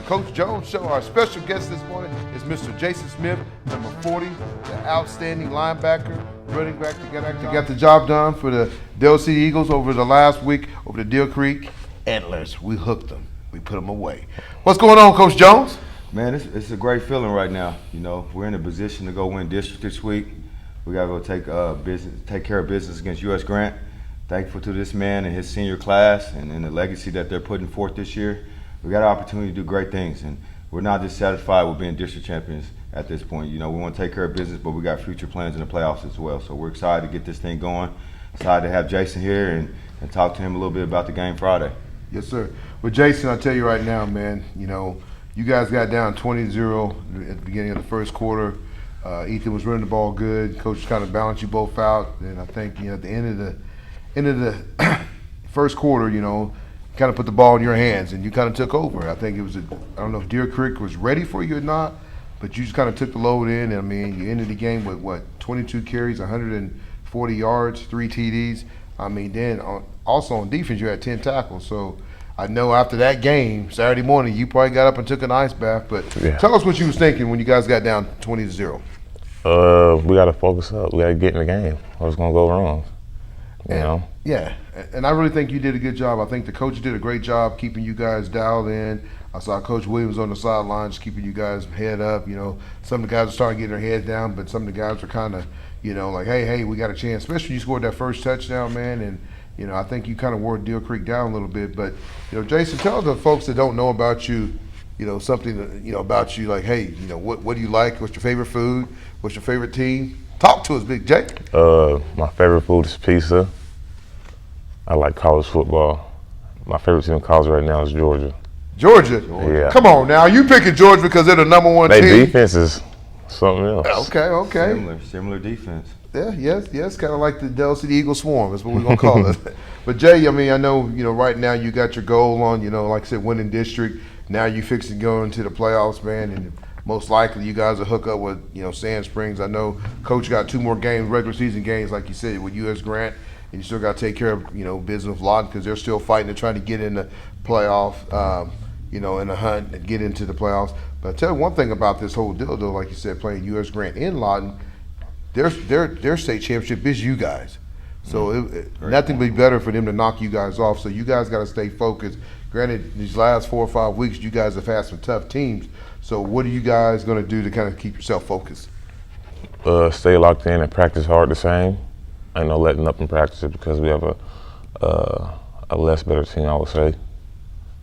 Coach Jones Show. Our special guest this morning is Mr. Jason Smith, number 40, the outstanding linebacker, running back that got the job done for the Del City Eagles over the last week over the Deal Creek Antlers. We hooked them. We put them away. What's going on, Coach Jones? Man, it's a great feeling right now. You know, we're in a position to go win district this week. We got to go take care of business against U.S. Grant. Thankful to this man and his senior class and the legacy that they're putting forth this year. We got an opportunity to do great things, and we're not just satisfied with being district champions at this point. You know, we want to take care of business, but we got future plans in the playoffs as well. So we're excited to get this thing going. Excited to have Jason here and talk to him a little bit about the game Friday. Yes, sir. Well, Jason, I'll tell you right now, man, you know, you guys got down 20-0 at the beginning of the first quarter. Ethan was running the ball good. Coach kind of balanced you both out. And I think, you know, at the end of the first quarter, you know, kind of put the ball in your hands and you kind of took over. I think it was, I don't know if Deer Creek was ready for you or not, but you just kind of took the load in. I mean, you ended the game with, 22 carries, 140 yards, 3 TDs. I mean, then also on defense, you had 10 tackles. So I know after that game, Saturday morning, you probably got up and took an ice bath. But Tell us what you was thinking when you guys got down 20-0. We got to focus up. We got to get in the game. What's going to go wrong? You know? Yeah, and I really think you did a good job. I think the coach did a great job keeping you guys dialed in. I saw Coach Williams on the sidelines keeping you guys head up. You know, some of the guys were starting to get their heads down, but some of the guys were kind of, you know, like, hey, we got a chance. Especially when you scored that first touchdown, man. And, you know, I think you kind of wore Deal Creek down a little bit. But, you know, Jason, tell the folks that don't know about you, you know, something, that, you know, about you, like, hey, you know, what do you like? What's your favorite food? What's your favorite team? Talk to us, Big J. My favorite food is pizza. I like college football. My favorite team in college right now is Georgia. Georgia? Yeah. Come on now. You picking Georgia because they're the number one team? Their defense is something else. Okay. Similar defense. Yeah, yes, kind of like the Del City Eagle Swarm is what we're going to call it. But Jay, I mean, I know, you know, right now you got your goal on, you know, like I said, winning district. Now you fixing to go into the playoffs, man, and most likely you guys will hook up with, you know, Sand Springs. I know Coach got 2 more games, regular season games, like you said, with U.S. Grant. And you still got to take care of, you know, business with Lawton because they're still fighting to try to get in the playoff, you know, in the hunt and get into the playoffs. But I tell you one thing about this whole deal, though, like you said, playing U.S. Grant in Lawton, their state championship is you guys. So nothing would be better for them to knock you guys off. So you guys got to stay focused. Granted, these last 4 or 5 weeks, you guys have had some tough teams. So what are you guys going to do to kind of keep yourself focused? Stay locked in and practice hard the same. Ain't no letting up in practice because we have a less better team, I would say.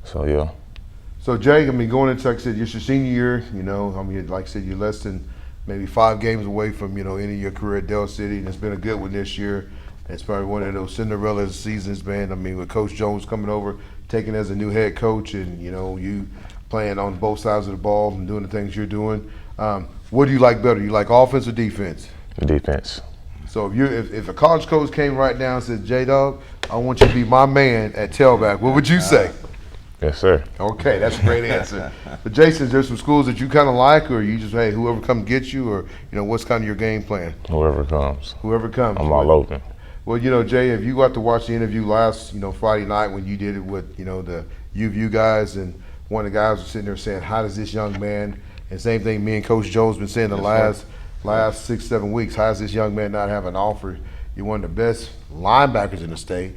So, yeah. So, Jay, I mean, going into, like I said, it's your senior year, you know, I mean, like I said, you're less than maybe 5 games away from, you know, ending your career at Del City, and it's been a good one this year. It's probably one of those Cinderella seasons, man. I mean, with Coach Jones coming over, taking as a new head coach, and, you know, you playing on both sides of the ball and doing the things you're doing. What do you like better? You like offense or defense? Defense. So if a college coach came right now and said, J-Dog, I want you to be my man at tailback, what would you say? Yes, sir. Okay, that's a great answer. But Jason, is there some schools that you kind of like, or you just, hey, whoever come get you, or, you know, what's kind of your game plan? Whoever comes. Whoever comes. I'm all open. Well, you know, Jay, if you got to watch the interview last, you know, Friday night when you did it with, you know, the UVU guys, and one of the guys was sitting there saying, how does this young man, and same thing me and Coach Joe's been saying the last 6-7 weeks, how does this young man not have an offer? You're one of the best linebackers in the state,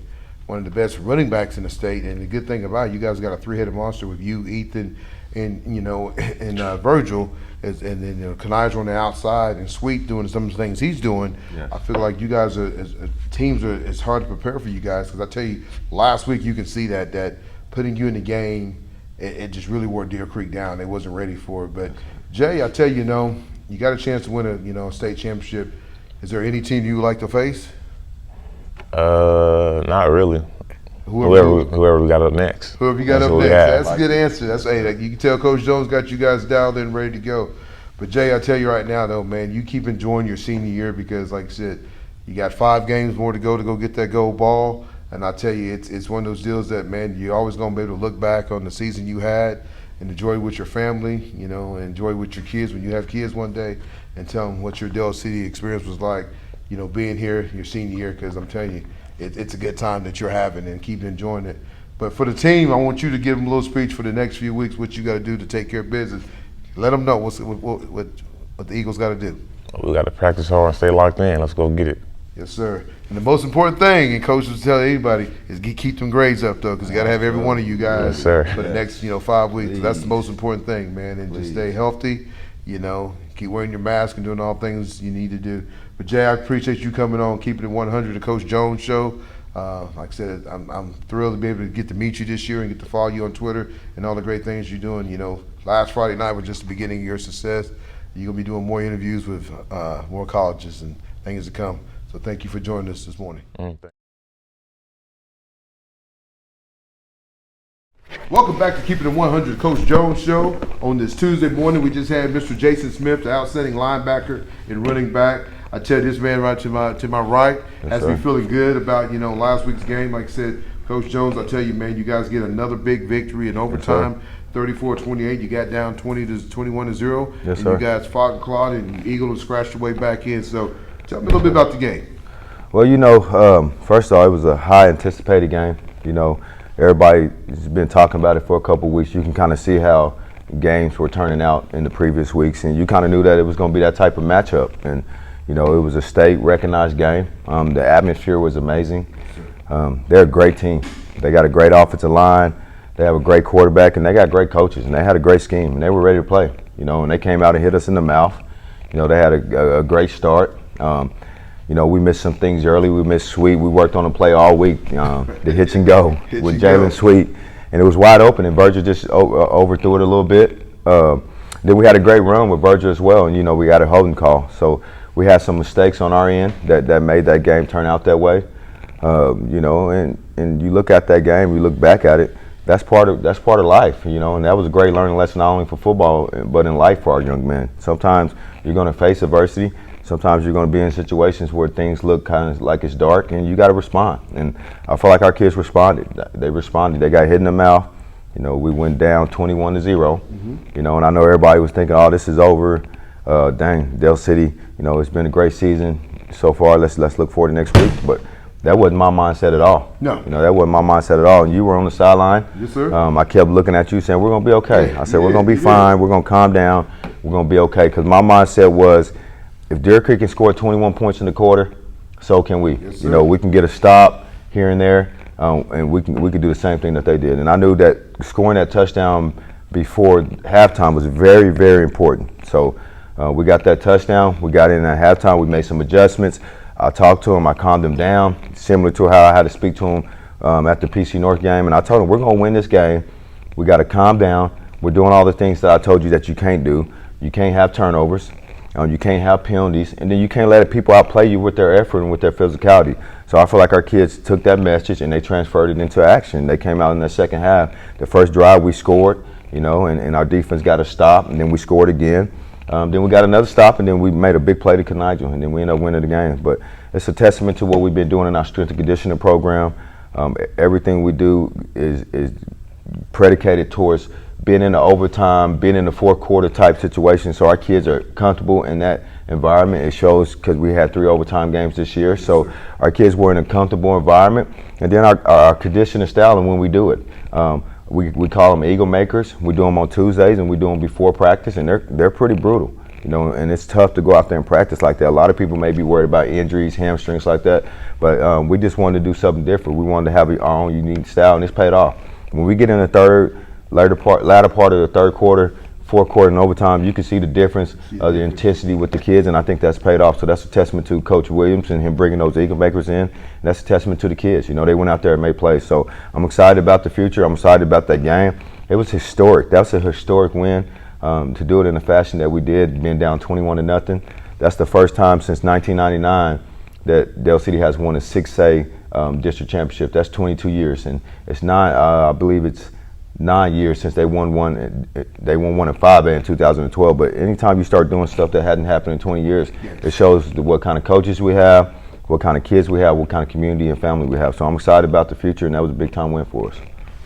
one of the best running backs in the state, and the good thing about it, you guys got a 3-headed monster with you, Ethan, and, you know, and Virgil, and then, you know, Kanizer on the outside, and Sweet doing some of the things he's doing. Yes. I feel like you guys it's hard to prepare for you guys, because I tell you, last week you can see that putting you in the game, it just really wore Deer Creek down. They wasn't ready for it. But Jay, I tell you, you know, you got a chance to win a state championship. Is there any team you would like to face? Not really. Whoever we got up next. Whoever you got up next. That's a good answer. That's you can tell Coach Jones got you guys dialed in, ready to go. But Jay, I tell you right now, though, man, you keep enjoying your senior year because, like I said, you got 5 games more to go get that gold ball. And I tell you, it's one of those deals that, man, you're always going to be able to look back on the season you had and enjoy with your family, you know, and enjoy with your kids when you have kids one day, and tell them what your Del City experience was like, you know, being here your senior year, because I'm telling you, it's a good time that you're having, and keep enjoying it. But for the team, I want you to give them a little speech for the next few weeks, what you got to do to take care of business. Let them know what the Eagles got to do. We got to practice hard and stay locked in. Let's go get it. Yes, sir. And the most important thing, and coach will tell anybody, is keep them grades up, though, because you got to have every one of you guys Yes, sir. for the next 5 weeks. So that's the most important thing, man. And just stay healthy, keep wearing your mask and doing all things you need to do. But, Jay, I appreciate you coming on, keeping it 100, the Coach Jones Show. Like I said, I'm thrilled to be able to get to meet you this year and get to follow you on Twitter and all the great things you're doing. Last Friday night was just the beginning of your success. You're going to be doing more interviews with more colleges and things to come. So thank you for joining us this morning. Welcome back to Keeping It 100, Coach Jones Show. On this Tuesday morning, we just had Mr. Jason Smith, the outstanding linebacker and running back. I tell you, this man right to my right has me feeling good about last week's game. Like I said, Coach Jones, I tell you, man, you guys get another big victory in overtime. 34-28, you got down 21-0. Yes, sir. sir. You guys fought and clawed, and Eagle and scratched your way back in. So tell me a little bit about the game. Well, first of all, it was a high anticipated game. Everybody's been talking about it for a couple of weeks. You can kind of see how games were turning out in the previous weeks, and you kind of knew that it was going to be that type of matchup. And it was a state-recognized game. The atmosphere was amazing. They're a great team. They got a great offensive line. They have a great quarterback, and they got great coaches, and they had a great scheme, and they were ready to play. And they came out and hit us in the mouth. They had a great start. We missed some things early. We missed Sweet. We worked on a play all week, the hitch and go with Jalen Sweet, and it was wide open, and Virgil just overthrew it a little bit. Then we had a great run with Virgil as well, and we got a holding call. So we had some mistakes on our end that made that game turn out that way. And you look at that game, you look back at it. That's part of life, and that was a great learning lesson not only for football but in life for our young men. Sometimes you're going to face adversity. Sometimes you're going to be in situations where things look kind of like it's dark, and you got to respond. And I feel like our kids responded. They responded. They got hit in the mouth. We went down 21-0. And I know everybody was thinking, "Oh, this is over." Dang, Del City. It's been a great season so far. Let's look forward to next week. But that wasn't my mindset at all. No. That wasn't my mindset at all. And you were on the sideline. Yes, sir. I kept looking at you saying, "We're going to be okay." I said, "We're going to be fine. We're going to calm down. We're going to be okay." Because my mindset was, if Deer Creek can score 21 points in the quarter, so can we. Yes, sir. We can get a stop here and there, and we can do the same thing that they did. And I knew that scoring that touchdown before halftime was very, very important. So we got that touchdown. We got in at halftime. We made some adjustments. I talked to him. I calmed him down, similar to how I had to speak to him at the PC North game. And I told him, we're going to win this game. We got to calm down. We're doing all the things that I told you that you can't do. You can't have turnovers. You can't have penalties. And then you can't let people outplay you with their effort and with their physicality. So I feel like our kids took that message and they transferred it into action. They came out in the second half. The first drive we scored, and our defense got a stop, and then we scored again. Then we got another stop, and then we made a big play to Canigel, and then we ended up winning the game. But it's a testament to what we've been doing in our strength and conditioning program. Everything we do is predicated towards being in the overtime, being in the fourth quarter type situation. So our kids are comfortable in that environment. It shows because we had 3 overtime games this year. So our kids were in a comfortable environment. And then our conditioning style and when we do it. We call them Eagle Makers. We do them on Tuesdays, and we do them before practice, and they're pretty brutal, and it's tough to go out there and practice like that. A lot of people may be worried about injuries, hamstrings like that, but we just wanted to do something different. We wanted to have our own unique style, and it's paid off. When we get in the latter part of the third quarter, fourth quarter, and overtime, you can see the difference of the intensity with the kids, and I think that's paid off. So that's a testament to Coach Williams and him bringing those Eagle Makers in, and that's a testament to the kids. They went out there and made plays. So I'm excited about the future. I'm excited about that game. It was historic. That was a historic win to do it in the fashion that we did, being down 21-0. That's the first time since 1999 that Del City has won a 6A district championship. That's 22 years, and it's I believe it's 9 years since they won one. They won one in 5A in 2012. But anytime you start doing stuff that hadn't happened in 20 years, it shows what kind of coaches we have, what kind of kids we have, what kind of community and family we have. So I'm excited about the future, and that was a big time win for us.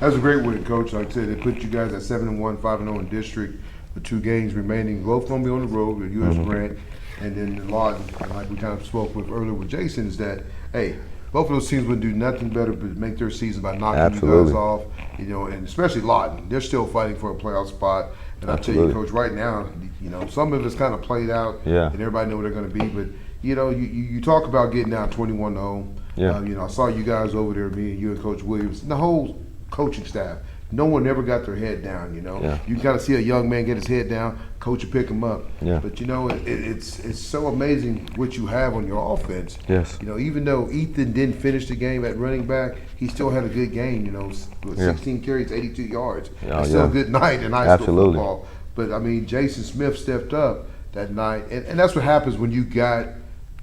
That was a great win, Coach. Like I said, they put you guys at 7-1, 5-0 in district with 2 games remaining. Both going to be on the road with U.S. Grant, and then the lot, like we kind of spoke with earlier with Jason, is that, hey, both of those teams would do nothing better but make their season by knocking you Absolutely. guys off. You know, and especially Lawton, they're still fighting for a playoff spot. And I tell you, Absolutely. Coach, right now, you know, some of it's kind of played out, Yeah. and everybody know where they're going to be. But you know, you talk about getting down 21-0. Yeah. You know, I saw you guys over there, me and you and Coach Williams, and the whole coaching staff. No one ever got their head down. You know, Yeah. you kind of see a young man get his head down, coach will pick him up. Yeah. But you know, it's so amazing what you have on your offense. Yes. You know, even though Ethan didn't finish the game at running back, he still had a good game. You know, with Yeah. 16 carries, 82 yards. Yeah, That's still yeah. a good night in high Absolutely. school football. But I mean, Jason Smith stepped up that night, and that's what happens when you got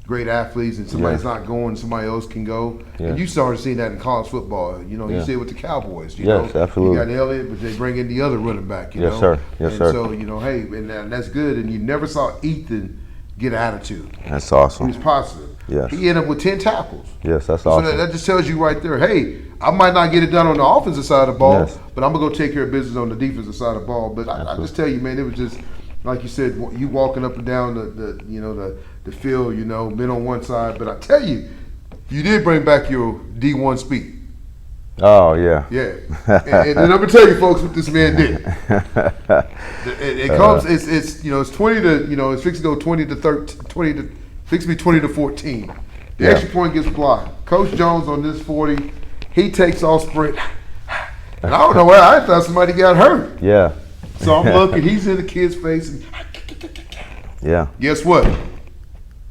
great athletes and somebody's Yeah. not going, somebody else can go. Yeah. And you started seeing that in college football. You know, you Yeah. see it with the Cowboys. You Yes, know, absolutely. You got Elliott, but they bring in the other running back. You Yes, know? sir. Yes, and sir. So you know, hey, and that's good. And you never saw Ethan get attitude. That's He awesome. was positive. Yes. He ended up with 10 tackles. Yes, that's So awesome. that just tells you right there, hey, I might not get it done on the offensive side of the ball, Yes. but I'm going to go take care of business on the defensive side of the ball. But I just tell you, man, it was just, like you said, you walking up and down the field, you know, men on one side. But I tell you, you did bring back your D1 speed. Oh, yeah. Yeah. and I'm going to tell you, folks, what this man did. It comes, it's you know, it's 20 to, you know, it's fixing to go 20 to 13, 20 to, fixing to be 20 to 14. The Yeah. extra point gets blocked. Coach Jones on this 40, he takes off sprint. And I don't know where I thought somebody got hurt. Yeah. So I'm looking, he's in the kid's face, and Yeah. guess what?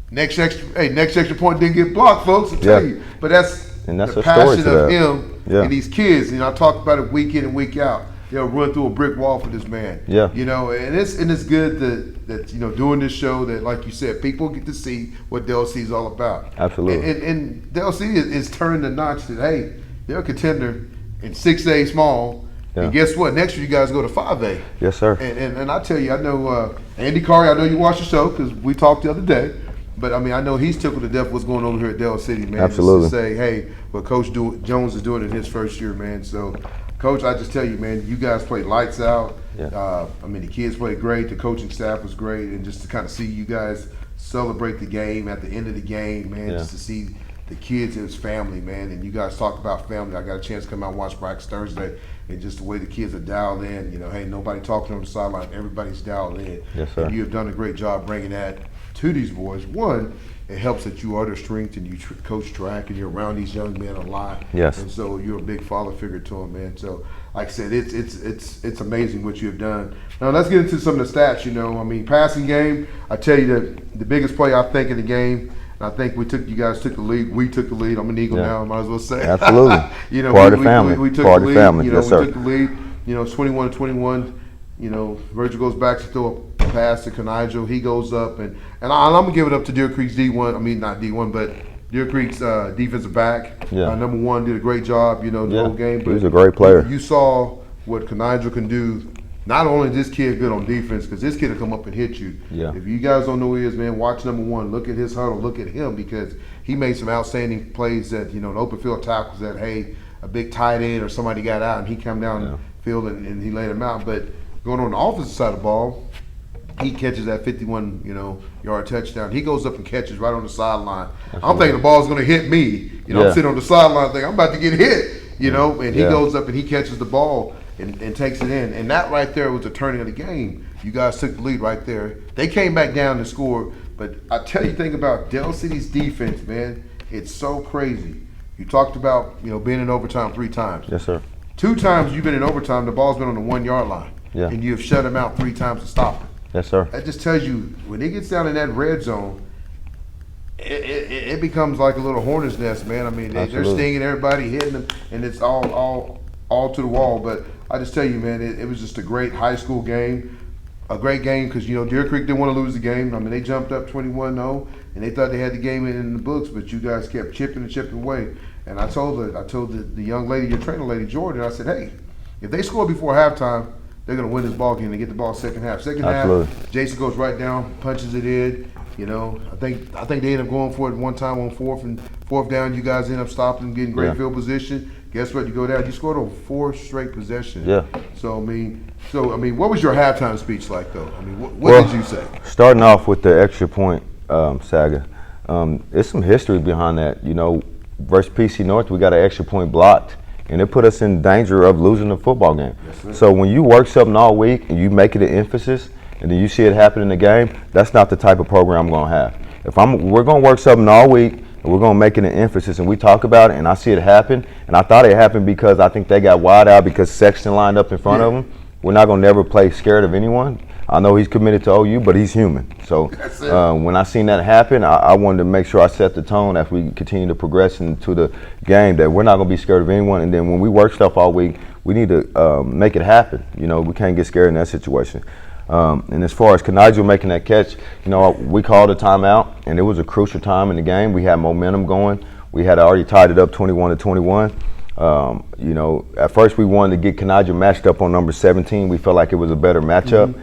Next extra point didn't get blocked, folks. I tell Yeah. you, but that's And that's the a story passion to of that. him Yeah. and these kids. You know, I talk about it week in and week out. They'll run through a brick wall for this man. Yeah. You know, and it's good that you know, doing this show that, like you said, people get to see what Del C is all about. Absolutely. And Del C is turning the notch that, hey, they're a contender in 6A small. Yeah. And guess what? Next year you guys go to 5A. Yes, sir. And I tell you, I know Andy Curry. I know you watched the show because we talked the other day. But I mean, I know he's tickled to death what's going on here at Del City, man. Absolutely. Just to say, hey, what Coach Jones is doing in his first year, man. So, Coach, I just tell you, man, you guys played lights out. Yeah. I mean, the kids played great. The coaching staff was great, and just to kind of see you guys celebrate the game at the end of the game, man. Yeah. Just to see the kids and his family, man. And you guys talk about family. I got a chance to come out and watch practice Thursday, and just the way the kids are dialed in. You know, hey, nobody talking on the sideline. Everybody's dialed in. Yes, sir. And you have done a great job bringing that to these boys. One, it helps that you are their strength and you coach track and you're around these young men a lot. Yes. And so you're a big father figure to them, man. So, like I said, it's amazing what you have done. Now let's get into some of the stats. You know, I mean, passing game. I tell you the biggest play I think in the game. And I think you guys took the lead. We took the lead. I'm an Eagle Yeah. now. I might as well say. Absolutely. You know, Part of the family. We took Part the of lead. the family. You know, Yes, sir. we took the lead. You know, it's 21-21. You know, Virgil goes back to throw a pass to Canijo. He goes up, and I'm going to give it up to Deer Creek's D1. I mean, not D1, but Deer Creek's defensive back. Yeah. Number one did a great job, you know, the Yeah. whole game. He was a great player. You saw what Canijo can do. Not only is this kid good on defense, because this kid will come up and hit you. Yeah. If you guys don't know who he is, man, watch number one. Look at his huddle. Look at him, because he made some outstanding plays that, you know, the open field tackles that, hey, a big tight end or somebody got out and he come down the field and he laid him out. But going on the offensive side of the ball, he catches that 51, yard touchdown. He goes up and catches right on the sideline. I'm thinking the ball's going to hit me. Yeah. I'm sitting on the sideline thinking I'm about to get hit. And he Yeah. goes up and he catches the ball and takes it in. And that right there was the turning of the game. You guys took the lead right there. They came back down and scored. But I tell you, think about Del City's defense, man. It's so crazy. You talked about being in overtime 3 times. Yes, sir. 2 times you've been in overtime. The ball's been on the 1 yard line. Yeah. And you have shut him out 3 times to stop it. Yes, sir. That just tells you when it gets down in that red zone, it becomes like a little hornet's nest, man. I mean, they're Absolutely. stinging everybody, hitting them, and it's all to the wall. But I just tell you, man, it was just a great high school game, a great game because Deer Creek didn't want to lose the game. I mean, they jumped up 21-0, and they thought they had the game in the books, but you guys kept chipping and chipping away. And I told the young lady, your trainer lady, Jordan, I said, hey, if they score before halftime, they're going to win this ball game. They get the ball second half. Second Absolutely. half, Jason goes right down, punches it in. I think they ended up going for it one time on fourth down. You guys end up stopping, getting great Yeah. field position. Guess what? You go down. You scored on 4 straight possessions. Yeah. So I mean, what was your halftime speech like, though? I mean, what did you say? Starting off with the extra point saga, it's some history behind that. versus PC North, we got an extra point blocked, and it put us in danger of losing the football game. So when you work something all week and you make it an emphasis, and then you see it happen in the game, that's not the type of program I'm going to have. If we're going to work something all week, and we're going to make it an emphasis, and we talk about it, and I see it happen, and I thought it happened because I think they got wide out because Sexton lined up in front of them. We're not going to never play scared of anyone. I know he's committed to OU, but he's human. So when I seen that happen, I wanted to make sure I set the tone as we continue to progress into the game that we're not going to be scared of anyone. And then when we work stuff all week, we need to make it happen. You know, we can't get scared in that situation. And as far as Kanaiju making that catch, you know, we called a timeout, and it was a crucial time in the game. We had momentum going. We had already tied it up 21-21. You know, at first we wanted to get Kanaiju matched up on number 17. We felt like it was a better matchup.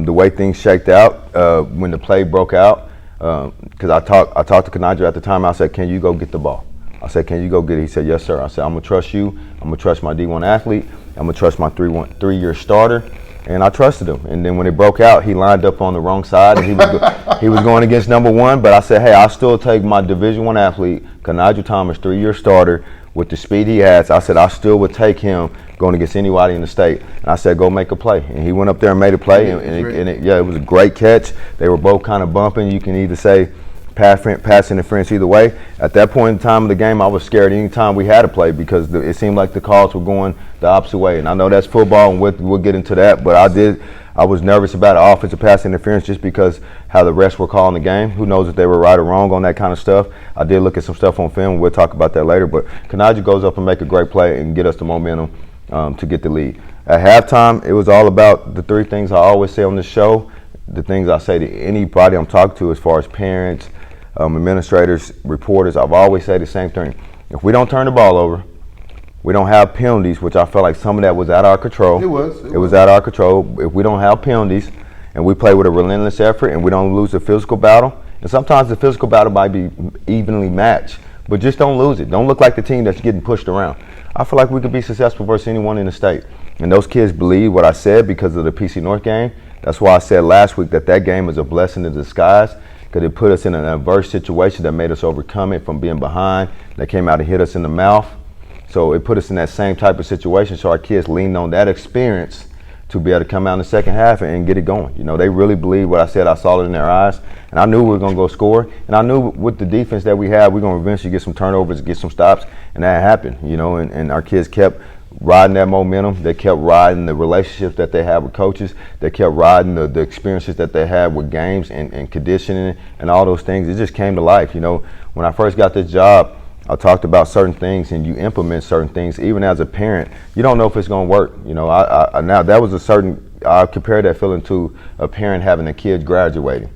The way things shaked out when the play broke out, because I talked to Kanaiju at the time. I said, "Can you go get the ball?" I said, "Can you go get it?" He said, "Yes, sir." I said, "I'm gonna trust you. I'm gonna trust my D1 athlete. I'm gonna trust my three-year starter." And I trusted him. And then when it broke out, he lined up on the wrong side, and he was going against number 1. But I said, "Hey, I'll still take my Division I athlete, Kanaiju Thomas, 3-year starter, with the speed he has." I said, "I still would take him going against anybody in the state." And I said, "Go make a play." And he went up there and made a play. It was a great catch. They were both kind of bumping. You can either say pass interference either way. At that point in time of the game, I was scared any time we had a play because it seemed like the calls were going the opposite way. And I know that's football, and we'll get into that. But I was nervous about offensive pass interference just because how the refs were calling the game. Who knows if they were right or wrong on that kind of stuff. I did look at some stuff on film. We'll talk about that later. But Kanaiju goes up and make a great play and get us the momentum to get the lead. At halftime, it was all about the 3 things I always say on this show, the things I say to anybody I'm talking to as far as parents, administrators, reporters. I've always said the same thing. If we don't turn the ball over, we don't have penalties, which I felt like some of that was out of our control. It was out of our control. If we don't have penalties and we play with a relentless effort and we don't lose the physical battle, and sometimes the physical battle might be evenly matched, but just don't lose it. Don't look like the team that's getting pushed around. I feel like we could be successful versus anyone in the state. And those kids believe what I said because of the PC North game. That's why I said last week that game is a blessing in disguise, because it put us in an adverse situation that made us overcome it from being behind. They came out and hit us in the mouth. So it put us in that same type of situation. So our kids leaned on that experience to be able to come out in the second half and get it going. You know, they really believed what I said. I saw it in their eyes. And I knew we were going to go score. And I knew with the defense that we had, we're going to eventually get some turnovers, get some stops. And that happened, you know, and our kids kept riding that momentum. They kept riding the relationships that they had with coaches. They kept riding the experiences that they had with games and conditioning and all those things. It just came to life. You know, when I first got this job, I talked about certain things, and you implement certain things. Even as a parent, you don't know if it's going to work. You know, now that was I compared that feeling to a parent having a kid graduating.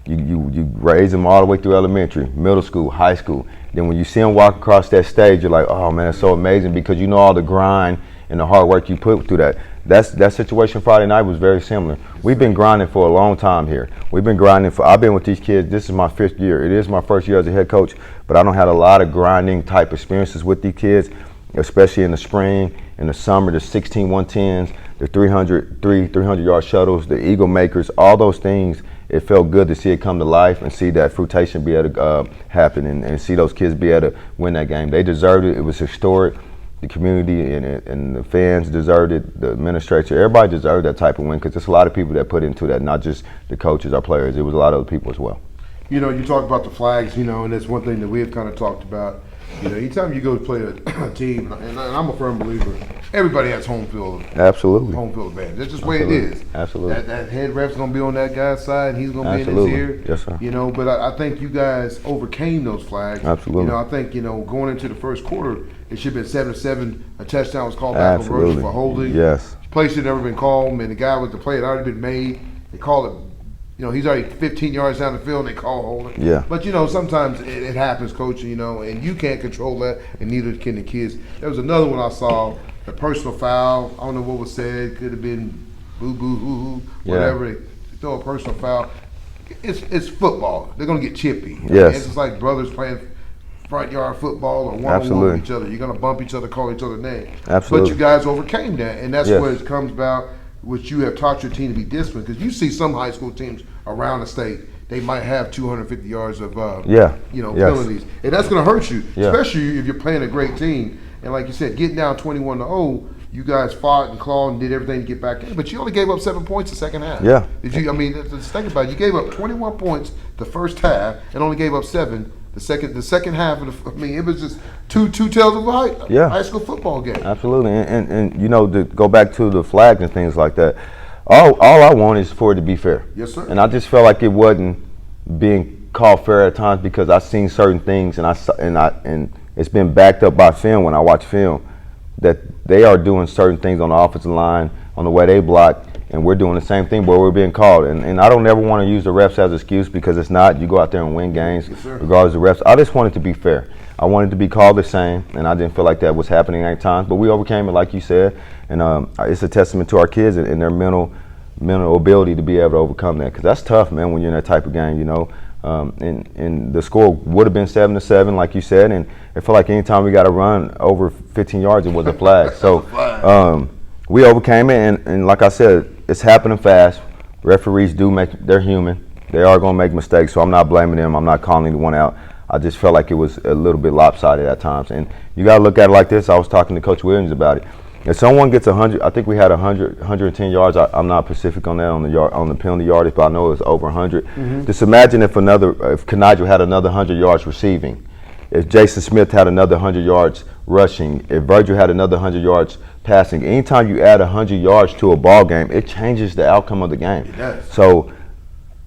You raise them all the way through elementary, middle school, high school. Then when you see them walk across that stage, you're like, oh man, it's so amazing, because you know all the grind and the hard work you put through that. That situation Friday night was very similar. We've been grinding for a long time here. I've been with these kids, this is my 5th year. It is my first year as a head coach, but I don't have a lot of grinding type experiences with these kids, especially in the spring, in the summer, the 16 110s, the 300-yard shuttles, the Eagle Makers, all those things. It felt good to see it come to life and see that fruition be able to happen and see those kids be able to win that game. They deserved it. It was historic. The community and the fans deserved it. The administrator, everybody deserved that type of win, because there's a lot of people that put into that, not just the coaches, our players. It was a lot of other people as well. You know, you talk about the flags, you know, and that's one thing that we have kind of talked about. You know, anytime you go to play a team, and I'm a firm believer, everybody has home field. Absolutely. Home field advantage. That's just the way it is. Absolutely. That head ref's going to be on that guy's side, and he's going to be in his ear. Yes, sir. You know, but I think you guys overcame those flags. Absolutely. You know, I think, you know, going into the first quarter, it should have been 7-7. A touchdown was called back on Roach for holding. Yes. Play should have never been called, and the guy with the play had already been made. They called it. You know, he's already 15 yards down the field, and they call holding. Yeah. But, you know, sometimes it happens, Coach, you know, and you can't control that, and neither can the kids. There was another one I saw, the personal foul. I don't know what was said. Could have been boo-boo-hoo-hoo, whatever. Yeah. They throw a personal foul. It's football. They're going to get chippy. Yes. It's just like brothers playing front yard football or one-on-one with each other. You're going to bump each other, call each other names. Absolutely. But you guys overcame that, and that's where it comes about, which you have taught your team to be disciplined, because you see some high school teams around the state, they might have 250 yards of Yes. penalties, and that's going to hurt you, Yeah. especially if you're playing a great team. And like you said, getting down 21-0, you guys fought and clawed and did everything to get back in, but you only gave up 7 points the second half. Yeah. Did you? I mean, just think about it. You gave up 21 points the first half and only gave up 7 the second half of the. I mean, it was just two tails of a high school football game. Absolutely, and to go back to the flags and things like that, all I want is for it to be fair. Yes, sir. And I just felt like it wasn't being called fair at times because I've seen certain things and it's been backed up by film when I watch film that they are doing certain things on the offensive line on the way they block, and we're doing the same thing, but we're being called. And I don't ever want to use the refs as an excuse because it's not. You go out there and win games regardless of the refs. I just want it to be fair. I wanted to be called the same, and I didn't feel like that was happening at times. But we overcame it, like you said, and it's a testament to our kids and their mental ability to be able to overcome that. Because that's tough, man, when you're in that type of game, and the score would have been 7-7, like you said, and I feel like anytime we got to run over 15 yards, it was a flag. So we overcame it, and like I said, it's happening fast. Referees they're human. They are going to make mistakes, so I'm not blaming them. I'm not calling anyone out. I just felt like it was a little bit lopsided at times. And you got to look at it like this. I was talking to Coach Williams about it. If someone gets 100, I think we had 110 yards. I'm not specific on that on the penalty yardage, but I know it was over 100. Mm-hmm. Just imagine if Kanaja had another 100 yards receiving, if Jason Smith had another 100 yards rushing, if Virgil had another 100 yards passing. Anytime you add 100 yards to a ball game, it changes the outcome of the game. It does. So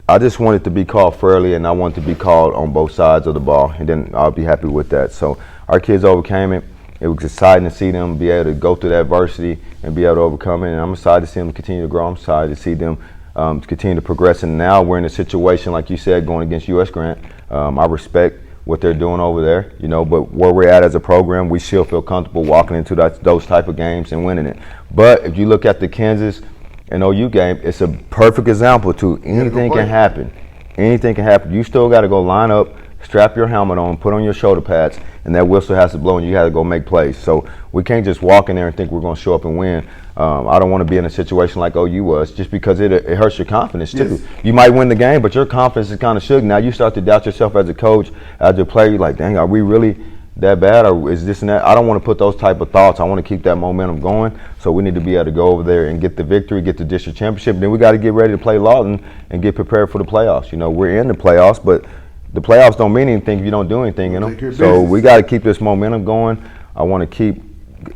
I just want it to be called fairly, and I want it to be called on both sides of the ball, and then I'll be happy with that. So our kids overcame it. It was exciting to see them be able to go through that adversity and be able to overcome it. And I'm excited to see them continue to grow. I'm excited to see them continue to progress. And now we're in a situation, like you said, going against U.S. Grant. I respect what they're doing over there, but where we're at as a program, we still feel comfortable walking into those type of games and winning it. But if you look at the Kansas and OU game, it's a perfect example to anything can happen. Anything can happen. You still got to go line up, strap your helmet on, put on your shoulder pads, and that whistle has to blow, and you got to go make plays. So we can't just walk in there and think we're going to show up and win. I don't want to be in a situation like OU was, just because it hurts your confidence too. Yes. You might win the game, but your confidence is kind of shook. Now you start to doubt yourself as a coach, as a player. You're like, dang, are we really that bad, or is this and that? I don't want to put those type of thoughts. I want to keep that momentum going. So we need to be able to go over there and get the victory, get the district championship. Then we got to get ready to play Lawton and get prepared for the playoffs. We're in the playoffs, but the playoffs don't mean anything if you don't do anything in them. So we got to keep this momentum going. I want to keep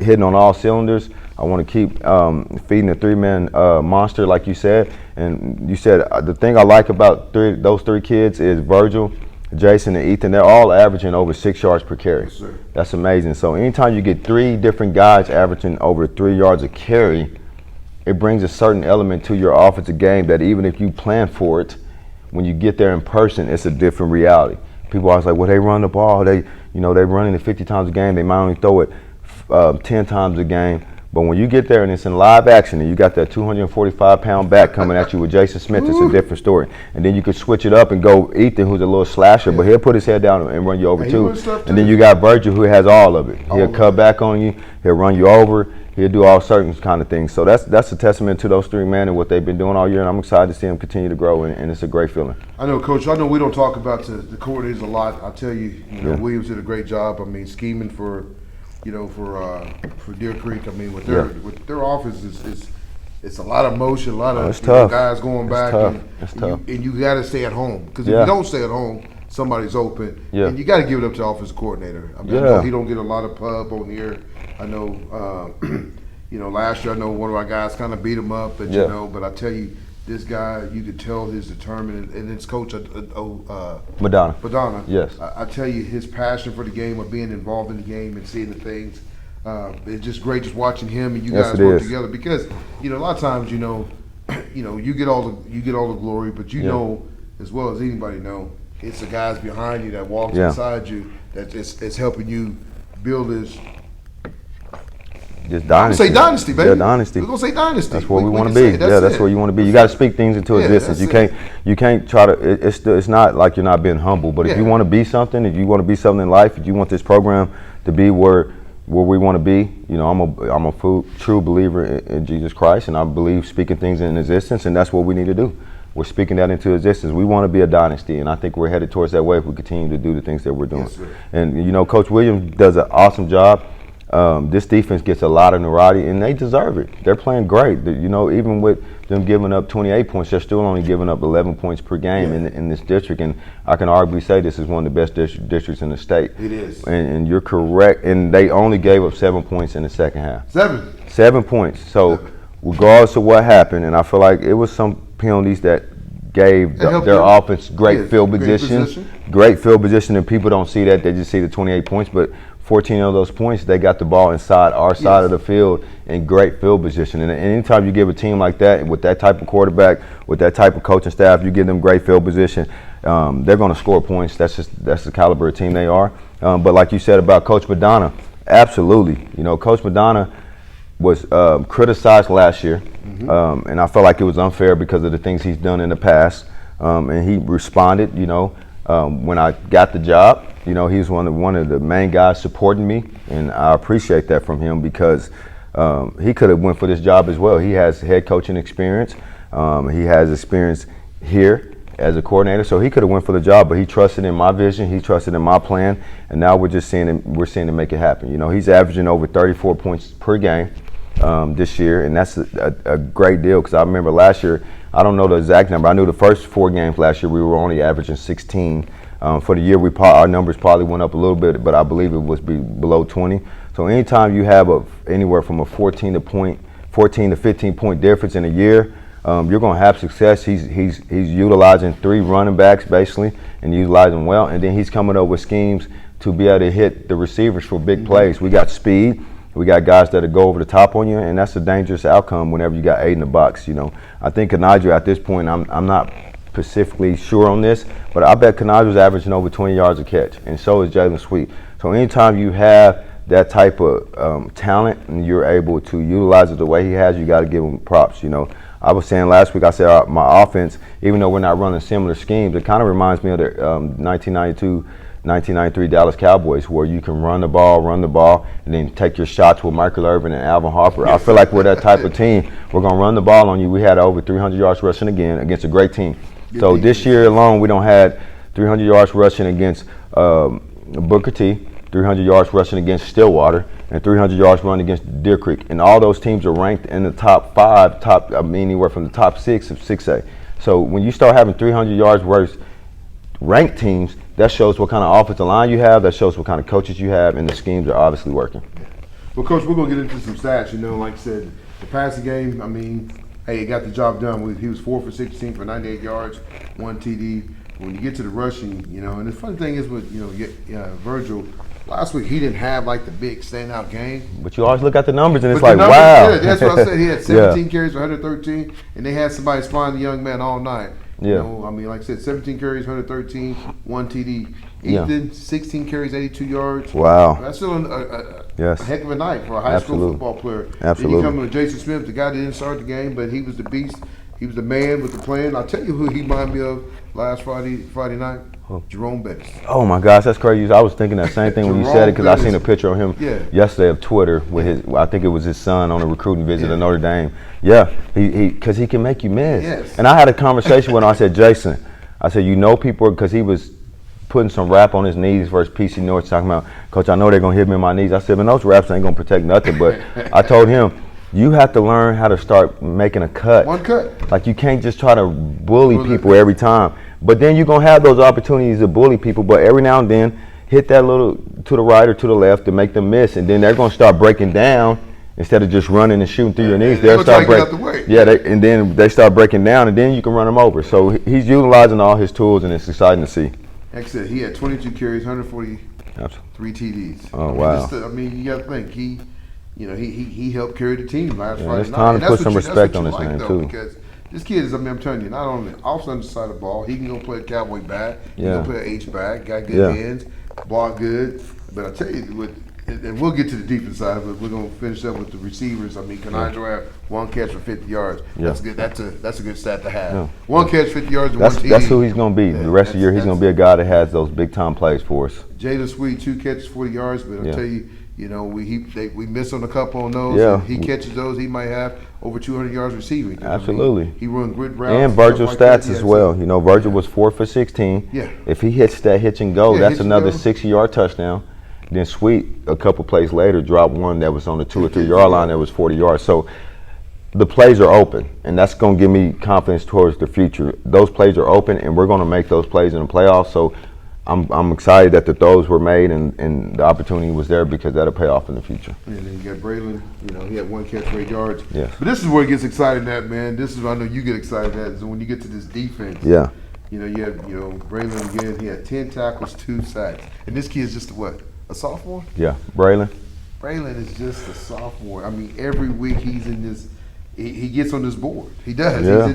hitting on all cylinders. I want to keep feeding the three-man monster, like you said. And you said the thing I like about those three kids is Virgil, Jason, and Ethan. They're all averaging over 6 yards per carry. Yes, sir. That's amazing. So anytime you get 3 different guys averaging over 3 yards a carry, it brings a certain element to your offensive game that even if you plan for it, when you get there in person, it's a different reality. People are always like, well, they run the ball. They're running it 50 times a game. They might only throw it 10 times a game. But when you get there and it's in live action and you got that 245-pound back coming at you with Jason Smith, it's a different story. And then you could switch it up and go Ethan, who's a little slasher, but he'll put his head down and run you over too. And then you got Virgil, who has all of it. He'll cut back on you. He'll run you over. He'll do all certain kind of things. So that's a testament to those three men and what they've been doing all year, and I'm excited to see them continue to grow, and it's a great feeling. I know, Coach, I know we don't talk about the coordinators a lot. I'll tell you, Williams did a great job. I mean, scheming for Deer Creek. I mean, with their offense it's a lot of motion, a lot of guys going back. It's tough. And you got to stay at home, because if you don't stay at home, somebody's open. Yeah. And you got to give it up to the offensive coordinator. I mean, I know he don't get a lot of pub on here. I know, last year I know one of our guys kind of beat him up, but but I tell you, this guy, you could tell he's determined, and his coach, Madonna. Yes. I tell you, his passion for the game, of being involved in the game and seeing the things, it's just great just watching him and you guys work together, because a lot of times you get all the glory, but know as well as anybody know, it's the guys behind you that walks beside you that it's helping you build this. Just dynasty. Say dynasty, baby. Yeah, dynasty. We're gonna say dynasty. That's where we want to be. That's where you want to be. You got to speak things into existence. You can't try to. It's not like you're not being humble. But if you want to be something, if you want to be something in life, if you want this program to be where we want to be, I'm a true believer in Jesus Christ, and I believe speaking things in existence, and that's what we need to do. we're speaking that into existence. We want to be a dynasty, and I think we're headed towards that way if we continue to do the things that we're doing. Yes, sir. And you know, Coach Williams does an awesome job. This defense gets a lot of notoriety, and they deserve it. They're playing great. You know, even with them giving up 28 points, they're still only giving up 11 points per game in this district. And I can arguably say this is one of the best districts in the state. It is. And you're correct. And they only gave up 7 points in the second half. 7 points. So regardless of what happened, and I feel like it was some penalties that gave their offense great field position. Great field position, and people don't see that. They just see the 28 points. But 14 of those points, they got the ball inside our side of the field in great field position. And anytime you give a team like that, with that type of quarterback, with that type of coaching staff, you give them great field position, they're going to score points. That's the caliber of team they are. But like you said about Coach Madonna, absolutely. You know, Coach Madonna was criticized last year, and I felt like it was unfair because of the things he's done in the past. And he responded, you know, when I got the job. You know, he's one of the main guys supporting me, and I appreciate that from him because he could have went for this job as well. He has head coaching experience. He has experience here as a coordinator, so he could have went for the job, but he trusted in my vision. He trusted in my plan, and now we're seeing him make it happen. You know, he's averaging over 34 points per game this year, and that's a great deal because I remember last year, I don't know the exact number. I knew the first 4 games last year we were only averaging 16. For the year, our numbers probably went up a little bit, but I believe it was below 20. So anytime you have anywhere from a 14 to 15 point difference in a year, you're going to have success. He's utilizing 3 running backs basically and utilizing well, and then he's coming up with schemes to be able to hit the receivers for big plays. We got speed. We got guys that'll go over the top on you, and that's a dangerous outcome whenever you got 8 in the box. You know, I think Kanaja at this point, I'm not specifically sure on this, but I bet Kanaja's averaging over 20 yards a catch, and so is Jalen Sweet. So anytime you have that type of talent and you're able to utilize it the way he has, you got to give him props. You know, I was saying last week, I said my offense, even though we're not running similar schemes, it kind of reminds me of the 1992 1993 Dallas Cowboys, where you can run the ball, and then take your shots with Michael Irvin and Alvin Harper. I feel like we're that type of team. We're going to run the ball on you. We had over 300 yards rushing again against a great team. So this year alone, we don't had 300 yards rushing against Booker T, 300 yards rushing against Stillwater, and 300 yards run against Deer Creek. And all those teams are ranked in the top 5, anywhere from the top 6 of 6A. So when you start having 300 yards worth ranked teams, that shows what kind of offensive line you have, that shows what kind of coaches you have, and the schemes are obviously working. Well, Coach, we're going to get into some stats. You know, like I said, the passing game, I mean, hey, it got the job done. He was 4 for 16 for 98 yards, 1 TD. When you get to the rushing, you know, and the funny thing is with, you know, Virgil, last week he didn't have like the big standout game. But you always look at the numbers and it's But like, the numbers, wow. Yeah, that's what I said. He had 17 carries for 113, and they had somebody spying the young man all night. You know, I mean, like I said, 17 carries, 113, 1 TD. Ethan, 16 carries, 82 yards. Wow. That's still a heck of a night for a high school football player. Absolutely. Then you come with Jason Smith, the guy that didn't start the game, but he was the beast. He was the man with the plan. I'll tell you who he reminded me of last Friday night. Jerome Bettis. Oh my gosh, that's crazy. I was thinking that same thing when you said it, because I seen a picture of him yesterday of Twitter with his, I think it was his son on a recruiting visit to Notre Dame. Yeah, because he can make you miss. Yes. And I had a conversation with him. I said, Jason, I said, you know people, because he was putting some rap on his knees versus PC North, talking about, Coach, I know they're going to hit me in my knees. I said, man, those raps ain't going to protect nothing. But I told him, you have to learn how to start making a cut. One cut. Like, you can't just try to bully people every time. But then you're going to have those opportunities to bully people. But every now and then, hit that little to the right or to the left to make them miss. And then they're going to start breaking down instead of just running and shooting through your knees. They'll start breaking. And then they start breaking down, and then you can run them over. So he's utilizing all his tools, and it's exciting to see. Like I said, he had 22 carries, 143 TDs. Oh, wow. I mean, you got to think, he helped carry the team last Friday night. It's time to put some respect on his name, too. Because this kid is, I'm telling you, not only off the side of the ball, he can go play a cowboy back, he can go play an H-back, got good hands, block good. But I tell you, and we'll get to the defense side, but we're going to finish up with the receivers. I mean, Kanaja had 1 catch for 50 yards. That's good. That's a good stat to have. 1 catch, 50 yards, and 1 TD. That's who he's going to be. The rest of the year, he's going to be a guy that has those big-time plays for us. Jalen Sweet, 2 catches, 40 yards. But I'll tell you, we miss on a couple on those. Yeah. If he catches those, he might have over 200 yards receiving. I mean, Absolutely. he run grid routes. And stuff Virgil like that. stats Yeah, as so- well. You know, Virgil was 4 for 16. Yeah. If he hits that hitch and go, Yeah, that's hitch and another go. 60-yard touchdown. Then Sweet, a couple plays later, dropped one that was on the 2 or 3 yard line that was 40 yards. So the plays are open, and that's going to give me confidence towards the future. Those plays are open, and we're going to make those plays in the playoffs. So I'm excited that the throws were made and the opportunity was there because that'll pay off in the future. And then you got Braylon, you know, he had 1 catch for 8 yards. Yes. But this is where it gets exciting at, man. This is what I know you get excited at, is when you get to this defense. Yeah. You know, you have, you know, Braylon again, he had 10 tackles, 2 sacks. And this kid's just what? A sophomore? Yeah. Braylon. Braylon is just a sophomore. I mean, every week he's in this. He gets on this board. He does. Yeah.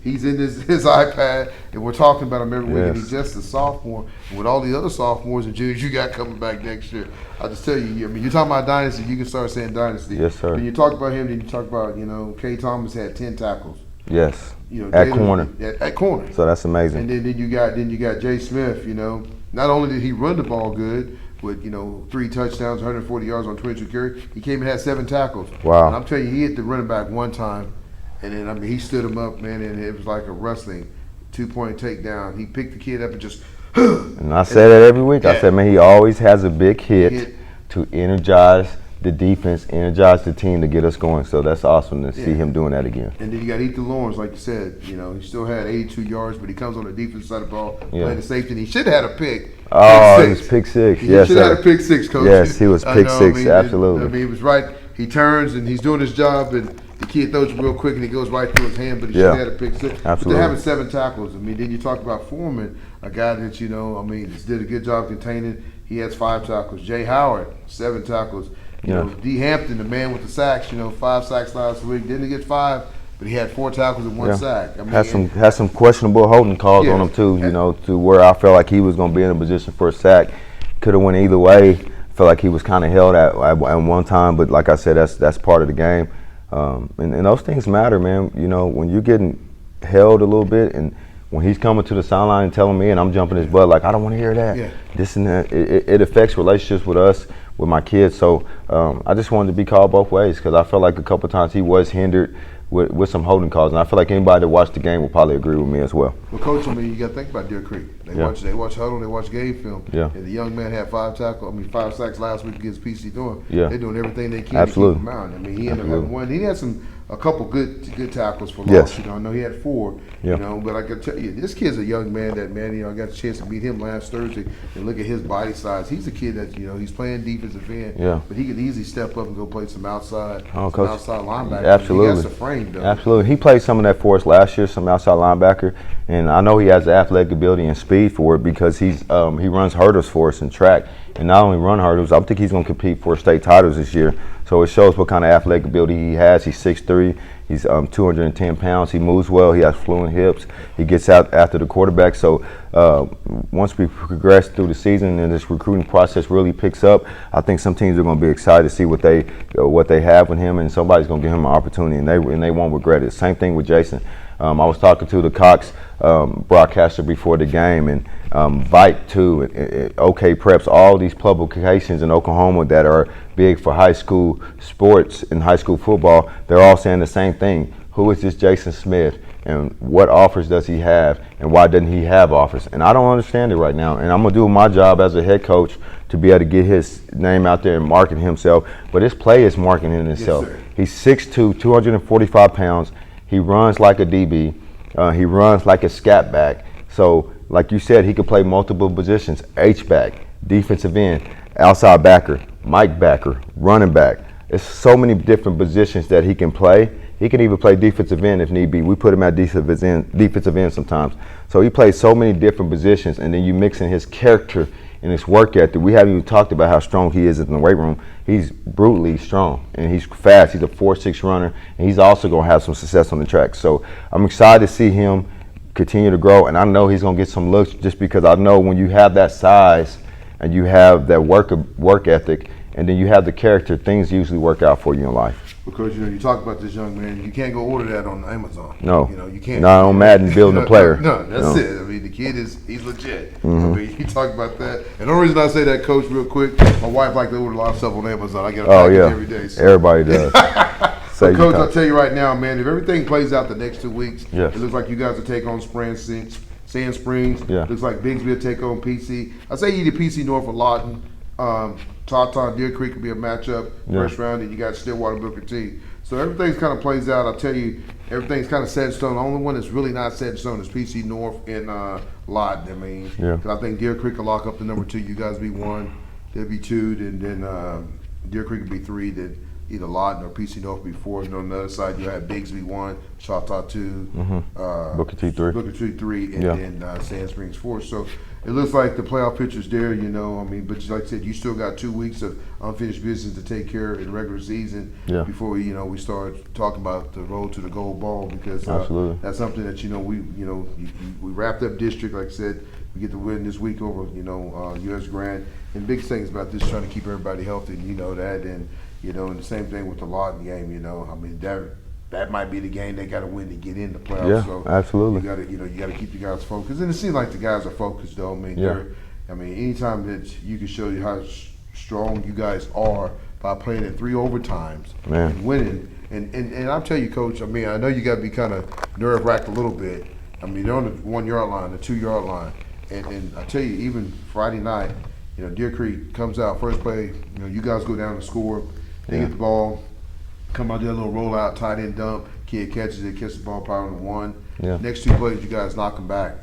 He's in his iPad, and we're talking about him every week. And Yes. he's just a sophomore. And with all the other sophomores and juniors you got coming back next year, I'll just tell you. I mean, you're talking about dynasty. You can start saying dynasty. Yes, sir. When you talk about him, then you talk about, you know, K. Thomas had 10 tackles. Yes. You know, At Jalen- corner. At corner. So that's amazing. And then you got Jay Smith. You know, not only did he run the ball good with, you know, 3 touchdowns, 140 yards on 22 carries, he came and had 7 tackles. Wow. And I'm telling you, he hit the running back one time, and then I mean he stood him up, man, and it was like a wrestling 2-point takedown. He picked the kid up and just. And I say that every week. I Yeah. said, man, he always has a big hit Hit. to energize the defense, energize the team to get us going. So that's awesome to see Yeah. him doing that again. And then you got Ethan Lawrence, like you said. You know, he still had 82 yards, but he comes on the defense side of the ball, Yeah. playing the safety. And he should have had a pick. Oh, Pick it was pick six. He Yes, should have sir. had a pick 6, coach. Yes, he was I pick know, 6, absolutely. I mean, he was right. He turns and he's doing his job, and the kid throws it real quick, and he goes right through his hand. But he Yeah. should have had a pick 6. But Absolutely. they're having 7 tackles. I mean, then you talk about Foreman, a guy that, you know, I mean, just did a good job containing. He has 5 tackles. Jay Howard, 7 tackles. You Yeah. know, D. Hampton, the man with the sacks, you know, 5 sacks last week. Didn't get 5, but he had 4 tackles and 1 Yeah. sack. I mean, Had some questionable holding calls on Yeah. him too. You know, to where I felt like he was going to be in a position for a sack. Could have went either way. Felt like he was kind of held at one time, but like I said, that's part of the game. And those things matter, man. You know, when you're getting held a little bit, and when he's coming to the sideline and telling me, and I'm jumping his butt, like I don't want to hear that. Yeah. This and that. It affects relationships with us, with my kids. So I just wanted to be called both ways because I felt like a couple times he was hindered with some holding calls, and I feel like anybody that watched the game will probably agree with me as well. Well, Coach, I mean, you got to think about Deer Creek. They Yeah. watch Huddle, they watch game film. Yeah. And the young man had 5 sacks last week against PC Thorne. Yeah. They're doing everything they can Absolutely. to keep him out. I mean, he ended up Absolutely. having 1. He had a couple good tackles for loss. Yes. You know, I know he had 4. Yeah. You know, but I can tell you, this kid's a young man. That man, you know, I got a chance to meet him last Thursday and look at his body size. He's a kid that, you know, he's playing defensive end. Yeah. But he could easily step up and go play some outside Coach. linebacker. Absolutely. He got the frame though. Absolutely. He played some of that for us last year, some outside linebacker, and I know he has the athletic ability and speed for it because he runs hurdles for us in track. And not only run hurdles, I think he's going to compete for state titles this year. So it shows what kind of athletic ability he has. He's 6'3", he's 210 pounds. He moves well. He has fluent hips. He gets out after the quarterback. So once we progress through the season and this recruiting process really picks up, I think some teams are going to be excited to see what they have with him, and somebody's going to give him an opportunity, and they won't regret it. Same thing with Jason. I was talking to the Cox broadcaster before the game, and Vite too, and OK Preps, all these publications in Oklahoma that are big for high school sports and high school football, they're all saying the same thing. Who is this Jason Smith, and what offers does he have, and why doesn't he have offers? And I don't understand it right now, and I'm going to do my job as a head coach to be able to get his name out there and market himself, but his play is marketing itself. Yes, He's 6'2", 245 pounds. He runs like a DB. He runs like a scat back. So, like you said, he could play multiple positions: H-back, defensive end, outside backer, Mike backer, running back. There's so many different positions that he can play. He can even play defensive end if need be. We put him at defensive end sometimes. So he plays so many different positions, and then you mix in his character and his work ethic. We haven't even talked about how strong he is in the weight room. He's brutally strong, and he's fast. He's a 4.6 runner, and he's also going to have some success on the track. So I'm excited to see him continue to grow, and I know he's going to get some looks just because I know when you have that size and you have that work ethic, and then you have the character, things usually work out for you in life. Because, you know, you talk about this young man, you can't go order that on Amazon. No. You know, you can't. Not on Madden building a player. No, that's No. it. I mean, the kid he's legit. I mean, you talk about that. And the only reason I say that, Coach, real quick, my wife likes to order a lot of stuff on Amazon. I get a package every day. So. Everybody does. say. Coach, I'll tell you right now, man, if everything plays out the next 2 weeks, Yes. it looks like you guys will take on Sand Springs. Yeah. Looks like Bigsby will take on PC. I say either PC North or Lawton. Tata and Deer Creek could be a matchup first round, and you got Stillwater Booker T. So everything's kind of plays out. I'll tell you, everything's kind of set in stone. The only one that's really not set in stone is PC North and Lawton. I mean, because I think Deer Creek will lock up the number 2. You guys be 1, they'll be 2, then Deer Creek will be 3, then either Lawton or PC North will be 4. And on the other side, you have Bigsby 1, Choctaw 2, Booker T 3. Booker T 3, and then Sand Springs 4. So it looks like the playoff picture's there, you know. I mean, but like I said, you still got 2 weeks of unfinished business to take care of in the regular season before we start talking about the road to the gold ball, because that's something that we wrapped up district. Like I said, we get to win this week over U.S. Grant, and big things about this trying to keep everybody healthy. And you know that, and and the same thing with the Lawton game. I mean that might be the game they got to win to get in the playoffs. Yeah, so absolutely. You got to keep the guys focused, and it seems like the guys are focused though. I mean, anytime that you can show you how strong you guys are by playing in 3 overtimes and winning, and I'll tell you, Coach. I mean, I know you got to be kind of nerve wracked a little bit. I mean, they're on the 1 yard line, the 2 yard line, and I tell you, even Friday night, Deer Creek comes out first play. You guys go down and score. They get the ball, come out there, a little rollout, tight end dump. Kid catches it, catches the ball power on the 1. Next 2 plays, you guys knock them back.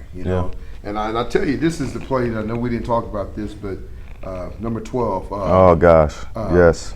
And I tell you, this is the play. I know we didn't talk about this, but number 12. Oh gosh, yes.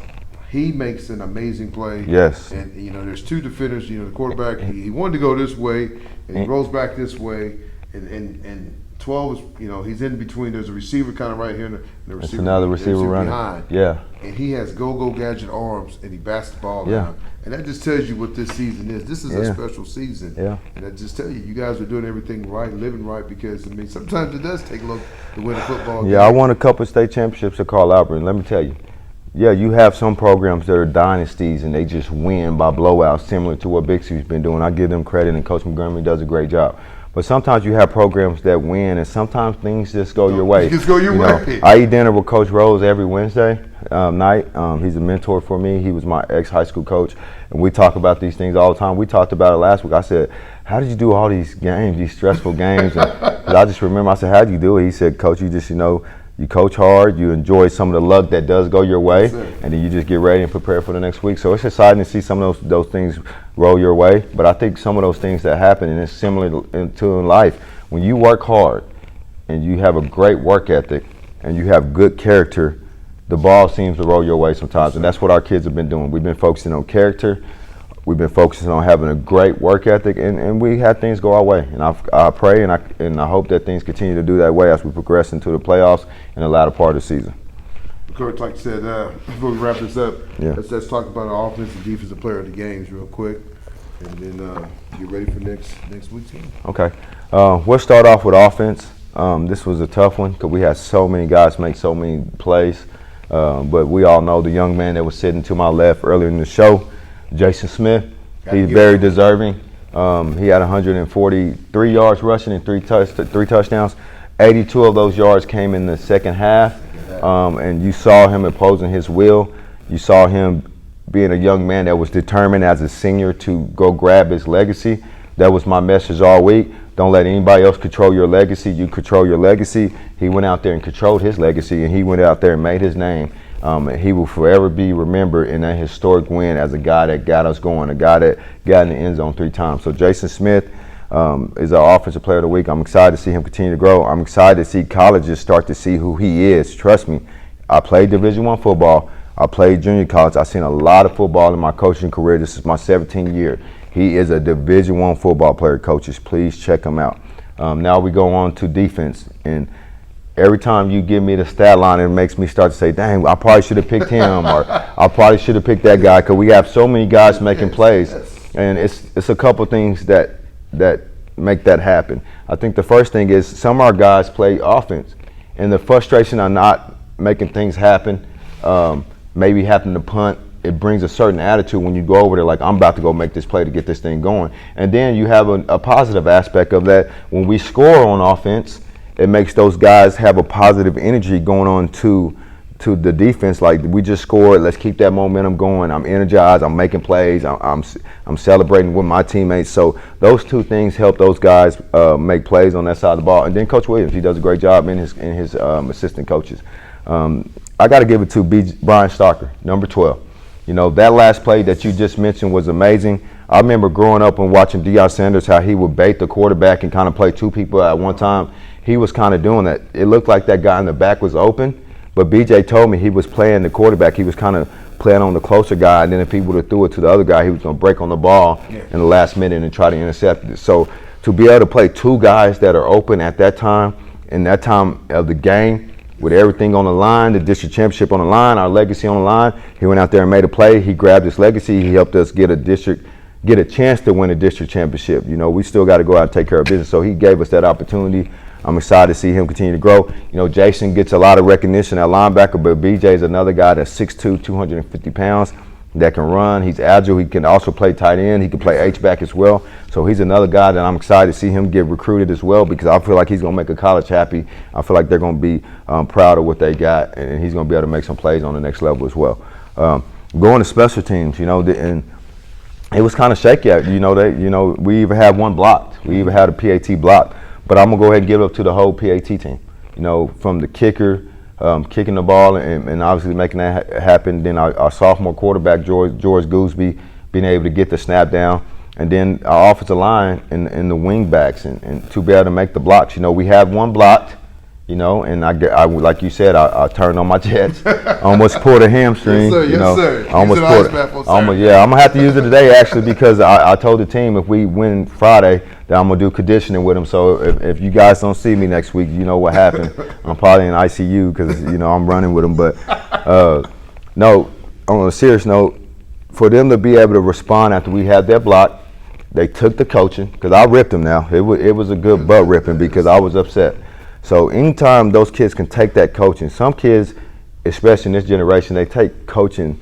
He makes an amazing play. Yes. And there's 2 defenders. The quarterback he wanted to go this way, and he rolls back this way, and 12 is he's in between. There's a receiver kind of right here, and the receiver. It's another receiver running behind. Yeah. And he has go gadget arms, and he bats the ball down. And that just tells you what this season is. This is a special season. Yeah. And that just tells you guys are doing everything right, living right, because I mean sometimes it does take a look to win a football game. Yeah, I won a couple of state championships at Carl Albert, and let me tell you, you have some programs that are dynasties and they just win by blowouts, similar to what Bixby's been doing. I give them credit, and Coach Montgomery does a great job. But sometimes you have programs that win, and sometimes things just go your way. Just go your way. I eat dinner with Coach Rose every Wednesday night. He's a mentor for me. He was my ex-high school coach, and we talk about these things all the time. We talked about it last week. I said, how did you do all these games, these stressful games? And I just remember, I said, how do you do it? He said, Coach, you just, you coach hard, you enjoy some of the luck that does go your way, and then you just get ready and prepare for the next week. So it's exciting to see some of those things roll your way. But I think some of those things that happen, and it's similar to in life, when you work hard and you have a great work ethic and you have good character, the ball seems to roll your way sometimes. And that's what our kids have been doing. We've been focusing on character. We've been focusing on having a great work ethic, and we had things go our way. And I pray and I hope that things continue to do that way as we progress into the playoffs in the latter part of the season. Coach, like I said, before we wrap this up, let's talk about our offensive and defensive player of the games real quick, and then get ready for next week's game. Okay. We'll start off with offense. This was a tough one because we had so many guys make so many plays. But we all know the young man that was sitting to my left earlier in the show, Jason Smith. He's very deserving. He had 143 yards rushing and three touchdowns. 82 of those yards came in the second half. And you saw him imposing his will. You saw him being a young man that was determined as a senior to go grab his legacy. That was my message all week. Don't let anybody else control your legacy. You control your legacy. He went out there and controlled his legacy, and he went out there and made his name. And he will forever be remembered in that historic win as a guy that got us going, a guy that got in the end zone 3 times. So Jason Smith is our offensive player of the week. I'm excited to see him continue to grow. I'm excited to see colleges start to see who he is. Trust me, I played Division I football. I played junior college. I've seen a lot of football in my coaching career. This is my 17th year. He is a Division I football player, coaches. Please check him out. Now we go on to defense. And every time you give me the stat line, it makes me start to say, dang, I probably should have picked him, or I probably should have picked that guy, because we have so many guys making plays. And it's a couple things that make that happen. I think the first thing is some of our guys play offense, and the frustration of not making things happen, maybe having to punt, it brings a certain attitude when you go over there like, I'm about to go make this play to get this thing going. And then you have a positive aspect of that. When we score on offense, it makes those guys have a positive energy going on to to the defense, like we just scored, let's keep that momentum going. I'm energized, I'm making plays, I'm celebrating with my teammates. So those two things help those guys make plays on that side of the ball. And then Coach Williams, he does a great job in his assistant coaches. I got to give it to Brian Starker, number 12. You know, that last play that you just mentioned was amazing. I remember growing up and watching Deion Sanders, how he would bait the quarterback and kind of play two people at one time. He was kind of doing that. It looked like that guy in the back was open, but BJ told me he was playing the quarterback. He was kind of playing on the closer guy, and then if he would have threw it to the other guy, he was going to break on the ball in the last minute and try to intercept it. So to be able to play two guys that are open at that time, in that time of the game, with everything on the line, the district championship on the line, our legacy on the line, he went out there and made a play. He grabbed his legacy. He helped us get a chance to win a district championship. You know, we still got to go out and take care of business. So he gave us that opportunity. I'm excited to see him continue to grow. You know, Jason gets a lot of recognition at linebacker, but BJ is another guy that's 6'2", 250 pounds, that can run. He's agile. He can also play tight end. He can play H-back as well. So he's another guy that I'm excited to see him get recruited as well, because I feel like he's going to make a college happy. I feel like they're going to be proud of what they got, and he's going to be able to make some plays on the next level as well. Going to special teams, you know, and it was kind of shaky. We even had one blocked. We even had a PAT blocked. But I'm going to go ahead and give it up to the whole PAT team. You know, from the kicker, kicking the ball and obviously making that happen. Then our sophomore quarterback, George Gooseby, being able to get the snap down. And then our offensive line and the wing backs and to be able to make the blocks. You know, we had one blocked, you know, and I like you said, I turned on my jets. I almost pulled a hamstring. Yes, sir. Yes, sir. I almost pulled it. I'm going to have to use it today, actually, because I told the team if we win Friday, that I'm going to do conditioning with them. So if you guys don't see me next week, you know what happened. I'm probably in ICU because, you know, I'm running with them. But, no, on a serious note, for them to be able to respond after we had that block, they took the coaching, because I ripped them now. It was a good butt ripping because I was upset. So anytime those kids can take that coaching, some kids, especially in this generation, they take coaching,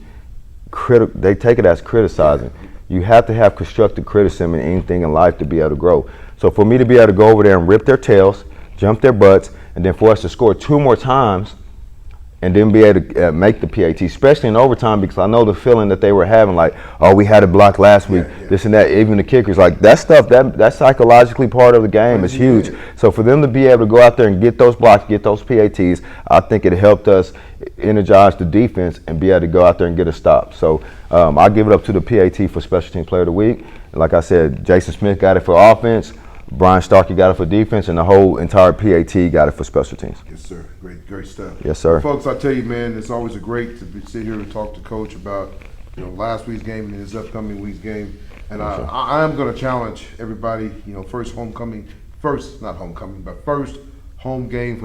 they take it as criticizing. You have to have constructive criticism in anything in life to be able to grow. So for me to be able to go over there and rip their tails, jump their butts, and then for us to score 2 more times, and then be able to make the PAT, especially in overtime, because I know the feeling that they were having, like, oh, we had a block last week, this and that. Even the kickers, like, that stuff, that's psychologically part of the game. It's huge. So for them to be able to go out there and get those blocks, get those PATs, I think it helped us energize the defense and be able to go out there and get a stop. So I give it up to the PAT for Special Teams Player of the Week. And like I said, Jason Smith got it for offense. Brian Starkey got it for defense, and the whole entire PAT got it for special teams. Yes, sir. Great stuff. Yes, sir. Folks, I tell you, man, it's always great to sit here and talk to Coach about, you know, last week's game and his upcoming week's game. And I am going to challenge everybody, you know, first home game for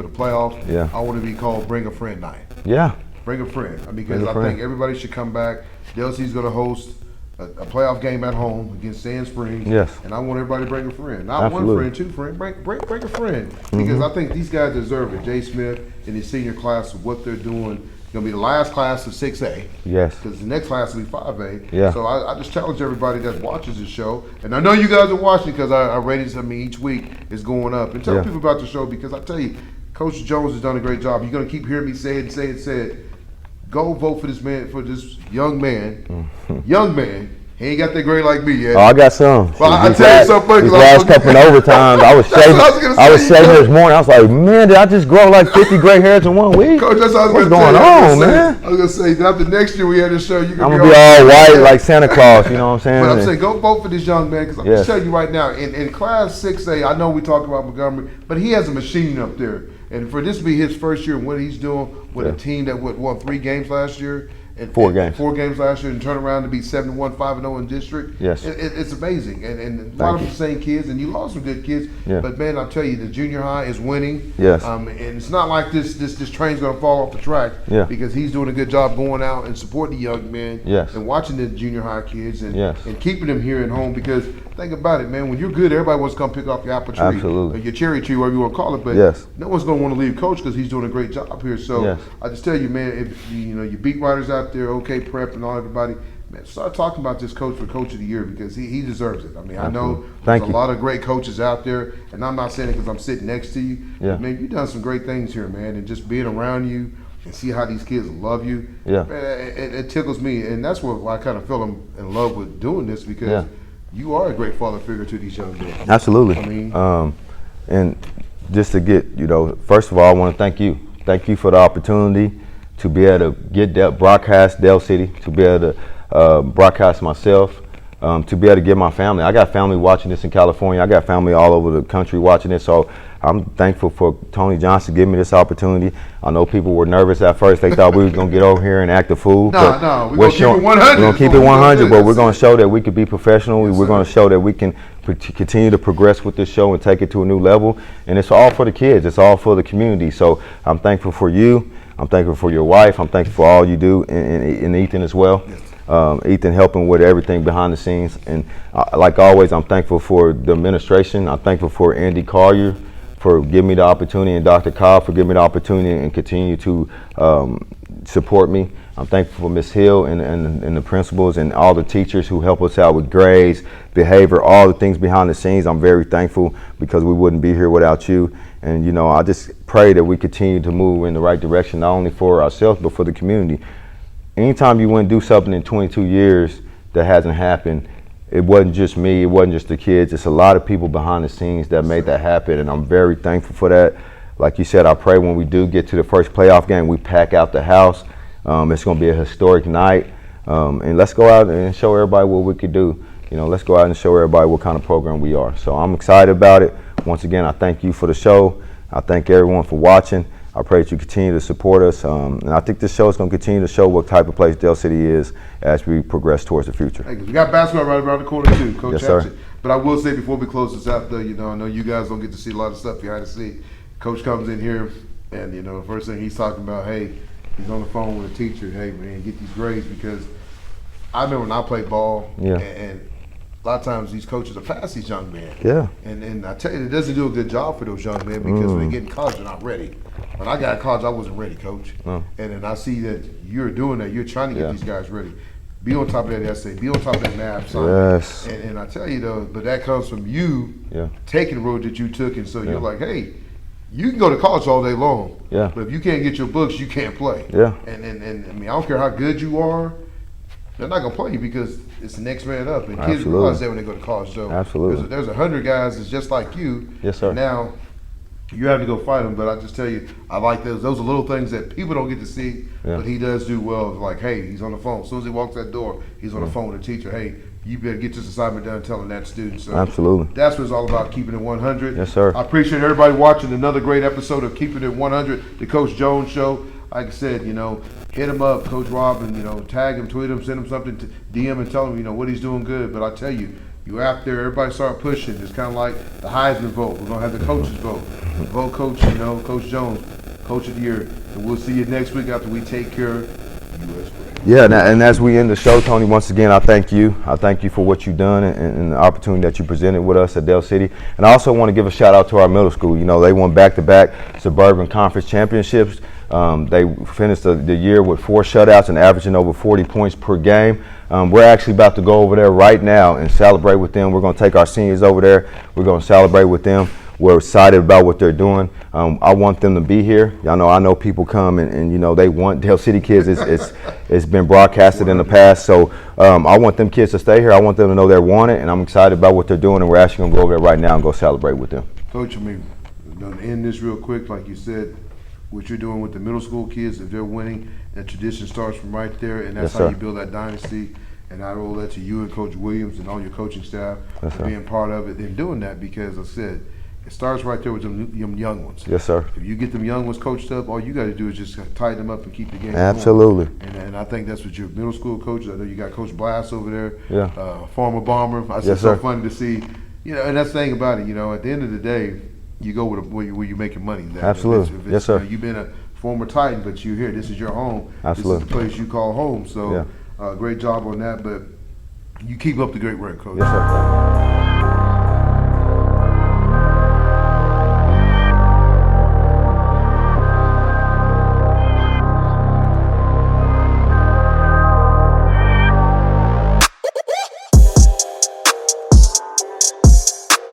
the playoffs. Yeah. I want to be called Bring a Friend Night. Yeah. Bring a friend. Because I think everybody should come back. DLC's going to host a playoff game at home against Sand Springs. Yes. And I want everybody to bring a friend. Not Absolutely. 1 friend, 2 friends. Bring a friend. Because I think these guys deserve it. Jay Smith and his senior class of what they're doing. Going to be the last class of 6A. Yes. Because the next class will be 5A. Yeah. So I just challenge everybody that watches the show. And I know you guys are watching because our ratings, each week is going up. And tell people about the show, because I tell you, Coach Jones has done a great job. You're going to keep hearing me say it. Go vote for this man, for this young man. Young man. He ain't got that grade like me yet. Oh, I got some. Well, I tell you something funny. These last couple of overtimes, I was shaving. I was shaving this morning. I was like, man, did I just grow like 50 gray hairs in 1 week? Coach, that's what I was What's going on, man? I was going to say, after next year we had this show, you're I'm going going to be all white like Santa Claus, you know what I'm saying? But I'm saying, go vote for this young man, because I'm Yes. just telling you right now, in Class 6A, I know we talk about Montgomery, but he has a machine up there. And for this to be his first year and what he's doing with a team that won 3 games last year, and 4 games. 4 games last year, and turn around to be 7-1, 5-0 in district. Yes. It's amazing. And a lot of the same kids, and you lost some good kids. Yeah. But man, I'll tell you, the junior high is winning. Yes. And it's not like this train's gonna fall off the track. Yeah. Because he's doing a good job going out and supporting the young men. Yes. And watching the junior high kids and Yes. and keeping them here at home, because think about it, man. When you're good, everybody wants to come pick off your apple tree, Absolutely. or your cherry tree, whatever you want to call it. But Yes. no one's going to want to leave Coach because he's doing a great job here. So Yes. I just tell you, man, if you beat writers out there, OK Prep and all everybody, man, start talking about this coach for Coach of the Year, because he deserves it. I mean, I know there's a lot of great coaches out there, and I'm not saying it because I'm sitting next to you. Yeah. But man, you've done some great things here, man, and just being around you. and see how these kids love you. Yeah. Man, it tickles me, and that's why I kind of feel I'm in love with doing this because Yeah. you are a great father figure to these young men. Absolutely. I mean, and just to get, first of all, I want to thank you. Thank you for the opportunity to be able to get that broadcast Dell City, to be able to broadcast myself, to be able to get my family. I got family watching this in California. I got family all over the country watching this. So I'm thankful for Tony Johnson giving me this opportunity. I know people were nervous at first. They thought we was going to get over here and act a fool. No, we're going to keep it 100. We're going to keep it 100, but we're going to That's it. show that we could be professional. Yes, we're going sir. to show that we can continue to progress with this show and take it to a new level. And it's all for the kids. It's all for the community. So I'm thankful for you. I'm thankful for your wife. I'm thankful for all you do, and Ethan as well. Ethan helping with everything behind the scenes. And like always, I'm thankful for the administration. I'm thankful for Andy Collier for giving me the opportunity, and Dr. Cobb for giving me the opportunity and continue to support me. I'm thankful for Ms. Hill and the principals and all the teachers who help us out with grades, behavior, all the things behind the scenes. I'm very thankful because we wouldn't be here without you. And I just pray that we continue to move in the right direction, not only for ourselves, but for the community. Anytime you want to do something in 22 years that hasn't happened, it wasn't just me, it wasn't just the kids, it's a lot of people behind the scenes that made that happen, and I'm very thankful for that. Like you said, I pray when we do get to the first playoff game, we pack out the house. It's going to be a historic night, and let's go out and show everybody what we could do. Let's go out and show everybody what kind of program we are. So I'm excited about it. Once again, I thank you for the show. I thank everyone for watching. I pray that you continue to support us, and I think this show is going to continue to show what type of place Dell City is as we progress towards the future. Hey, we got basketball right around the corner too, Coach. Yes, sir. Hatchett. But I will say before we close this out, though, I know you guys don't get to see a lot of stuff behind the scenes. Coach comes in here, and first thing he's talking about, hey, he's on the phone with a teacher. Hey, man, get these grades because I remember when I played ball, Yeah. and a lot of times these coaches are past these young men. Yeah. And I tell you, it doesn't do a good job for those young men because when they get in college, they're not ready. When I got in college, I wasn't ready, Coach. No. And then I see that you're doing that. You're trying to get Yeah. these guys ready. Be on top of that essay. Be on top of that math assignment. Yes. And I tell you, though, but that comes from you Yeah. taking the road that you took. And so Yeah. you're like, hey, you can go to college all day long. Yeah. But if you can't get your books, you can't play. Yeah. And I mean, I don't care how good you are. They're not gonna play you because it's the next man up, and kids Absolutely. realize that when they go to college. So Absolutely. there's 100 guys that's just like you. Yes, sir. Now you have to go fight them, but I just tell you, I like those. Those are little things that people don't get to see, Yeah. but he does do well. Like, hey, he's on the phone. As soon as he walks that door, he's on the phone with the teacher. Hey, you better get this assignment done. Telling that student. So Absolutely. that's what it's all about, keeping it 100. Yes, sir. I appreciate everybody watching another great episode of Keeping It 100, the Coach Jones Show. Like I said, hit him up, Coach Rob, and tag him, tweet him, send him something, to DM and tell him, what he's doing good. But I tell you, you out there, everybody start pushing. It's kind of like the Heisman vote. We're gonna have the coaches vote. Vote Coach, Coach Jones, Coach of the Year. And we'll see you next week after we take care of U.S. Grant. Yeah, and as we end the show, Tony, once again, I thank you. I thank you for what you've done and the opportunity that you presented with us at Dell City. And I also want to give a shout out to our middle school. They won back-to-back Suburban Conference Championships. They finished the year with 4 shutouts and averaging over 40 points per game. We're actually about to go over there right now and celebrate with them. We're going to take our seniors over there. We're going to celebrate with them. We're excited about what they're doing. I want them to be here. I know people come and they want Dell City kids. It's been broadcasted in the past. So I want them kids to stay here. I want them to know they're wanted, and I'm excited about what they're doing, and we're actually going to go over there right now and go celebrate with them. Coach, I'm going to end this real quick. Like you said, what you're doing with the middle school kids, if they're winning, that tradition starts from right there, and that's Yes, how sir. you build that dynasty. And I roll that to you and Coach Williams and all your coaching staff Yes, for sir. being part of it and doing that because, I said, it starts right there with them young ones. Yes, sir. If you get them young ones coached up, all you got to do is just tighten them up and keep the game Absolutely. going. And I think that's what your middle school coaches. I know you got Coach Blast over there, Yeah. former Bomber. I said Yes, so sir. funny to see, and that's the thing about it. At the end of the day, you go where you're making money. Absolutely. If it's, Yes, sir. You've been a former Titan, but you're here. This is your home. Absolutely. This is the place you call home. So, Yeah. great job on that. But you keep up the great work, Coach. Yes, sir.